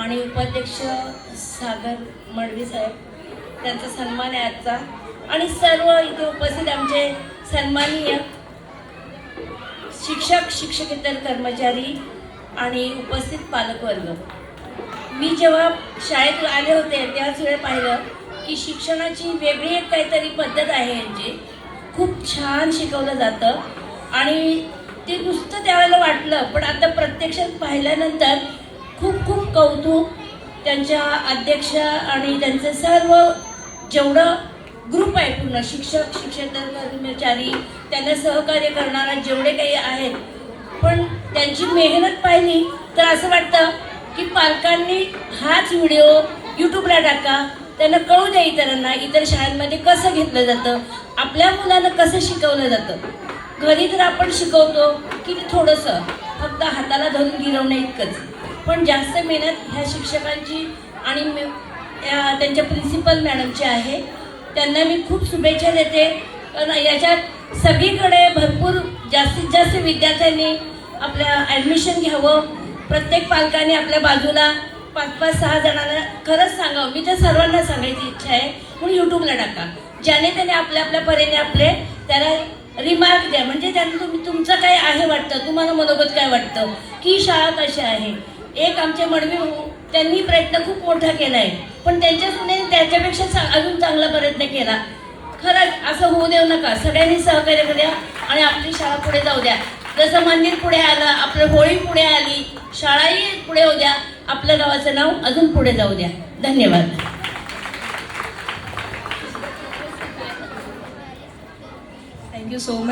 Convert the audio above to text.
आणि उपाध्यक्ष सागर मडवी साहेब, त्यांचा सन्मान आहे आजचा, आणि सर्व इथे उपस्थित आमचे सन्माननीय शिक्षक, शिक्षकेतर कर्मचारी आणि उपस्थित पालकवर्ग. मी जेव्हा शाळेत आले होते त्याच वेळेस पाहिलं की शिक्षणाची वेगळी एक काहीतरी पद्धत आहे यांची. खूप छान शिकवलं जातं आणि ते नुसतं त्यावेळेला वाटलं, पण आता प्रत्यक्षात पाहिल्यानंतर खूप खूप कौतुक. त्यांच्या अध्यक्ष आणि त्यांचे सर्व जेवढं ग्रुप आहे, पूर्ण शिक्षक, शिक्षकेतर कर्मचारी, त्यांना सहकार्य करणारा जेवढे काही आहेत, पण त्यांची मेहनत पाहिली तर असं वाटतं की पालकांनी हाच व्हिडिओ यूट्यूबला टाका, त्यांना कळू द्या इतरांना, इतर शाळांमध्ये कसं घेतलं जातं, आपल्या मुलांना कसं शिकवलं जातं. घरी तर आपण शिकवतो की थोडंसं फक्त हाताला धरून गिरवणं इतकंच, पण जास्त मेहनत ह्या शिक्षकांची आणि त्यांच्या प्रिन्सिपल मॅडमची आहे. त्यांना मी खूप शुभेच्छा देते. कारण याच्यात सगळीकडे भरपूर जास्तीत जास्त विद्यार्थ्यांनी आपल्या ॲडमिशन घ्यावं. प्रत्येक पालकाने आपल्या बाजूला 5-5-6 जणांना खरंच सांगावं. मी तर सर्वांना सांगायची इच्छा आहे, म्हणून यूट्यूबला टाका. ज्याने त्याने आपल्या परीने आपले त्याला रिमार्क द्या, म्हणजे त्यांना तुमचं काय आहे वाटतं, तुम्हाला मनोगत काय वाटतं की शाळा कशी आहे. एक आमचे मडवी भाऊ, त्यांनी प्रयत्न खूप मोठा केला आहे, पण त्यांच्या सुनेने त्याच्यापेक्षा अजून चांगला प्रयत्न केला. खरंच असं होऊ देऊ नका. सगळ्यांनी सहकार्य करूया आणि आपली शाळा पुढे जाऊ द्या. जसं मंदिर पुढे आलं, आपलं होळी पुढे आली, शाळाही पुढे होऊ द्या, आपल्या गावाचं नाव अजून पुढे जाऊ द्या. धन्यवाद. Thank you so much.